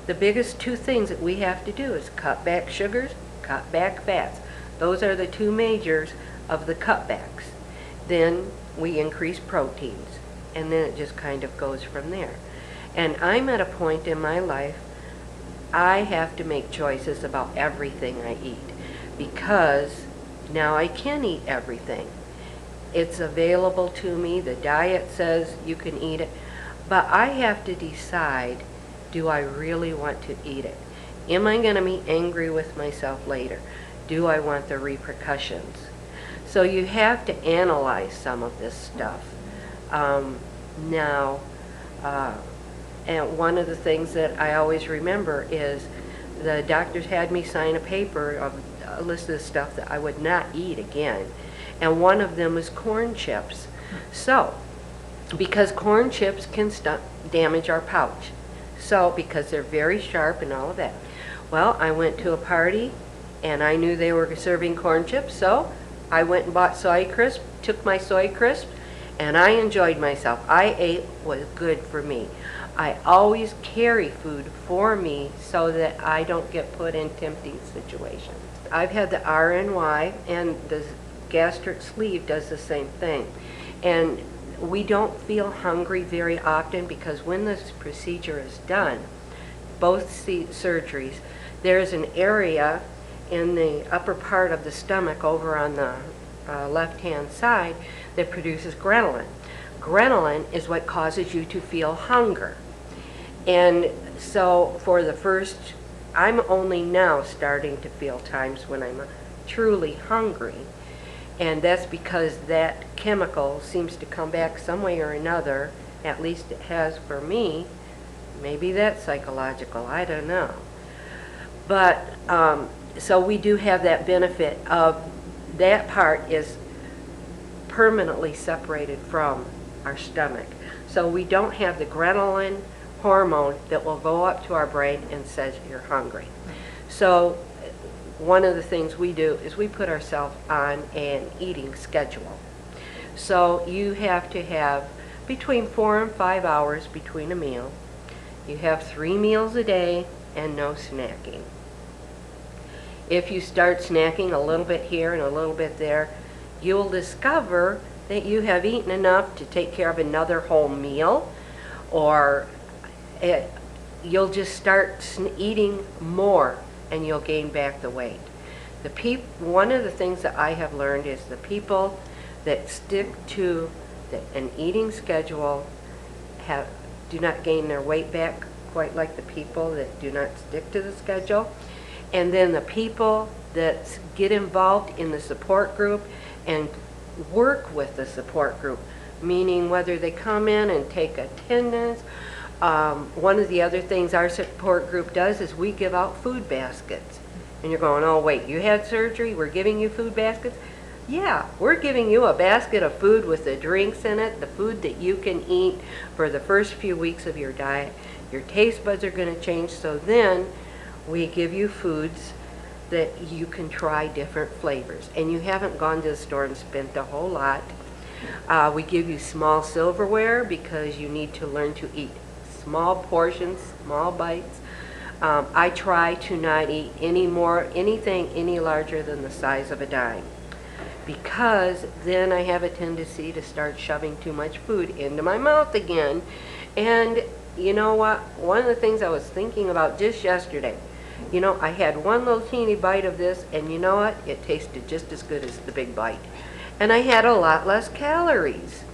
the biggest two things that we have to do is cut back sugars, cut back fats. Those are the two majors of the cutbacks. Then we increase proteins, and then it just kind of goes from there. And I'm at a point in my life, I have to make choices about everything I eat, because now I can eat everything. It's available to me. The diet says you can eat it, but I have to decide, do I really want to eat it? Am I going to be angry with myself later? Do I want the repercussions? So you have to analyze some of this stuff. And one of the things that I always remember is the doctors had me sign a paper of a list of stuff that I would not eat again. And one of them was corn chips. So, because corn chips can damage our pouch. So, because they're very sharp and all of that. Well, I went to a party and I knew they were serving corn chips, so I went and bought soy crisp, took my soy crisp, and I enjoyed myself. I ate what was good for me. I always carry food for me so that I don't get put in tempting situations. I've had the RNY, and the gastric sleeve does the same thing. And we don't feel hungry very often, because when this procedure is done, both surgeries, there's an area in the upper part of the stomach over on the left-hand side that produces ghrelin. Ghrelin is what causes you to feel hunger. And so for the first, I'm only now starting to feel times when I'm truly hungry. And that's because that chemical seems to come back some way or another, at least it has for me. Maybe that's psychological, I don't know. But, so we do have that benefit of that part is permanently separated from our stomach. So we don't have the ghrelin hormone that will go up to our brain and says you're hungry. So one of the things we do is we put ourselves on an eating schedule. So you have to have between 4 and 5 hours between a meal. You have 3 meals a day and no snacking. If you start snacking a little bit here and a little bit there, you'll discover that you have eaten enough to take care of another whole meal, or you'll just start eating more and you'll gain back the weight. One of the things that I have learned is the people that stick to an eating schedule do not gain their weight back quite like the people that do not stick to the schedule. And then the people that get involved in the support group and work with the support group, meaning whether they come in and take attendance. One of the other things our support group does is we give out food baskets. And you're going, oh wait, you had surgery, we're giving you food baskets? Yeah, we're giving you a basket of food with the drinks in it, the food that you can eat for the first few weeks of your diet. Your taste buds are going to change, so then we give you foods that you can try different flavors. And you haven't gone to the store and spent a whole lot. We give you small silverware because you need to learn to eat small portions, small bites. I try to not eat anything any larger than the size of a dime, because then I have a tendency to start shoving too much food into my mouth again. And you know what? One of the things I was thinking about just yesterday, you know, I had one little teeny bite of this, and you know what? It tasted just as good as the big bite. And I had a lot less calories.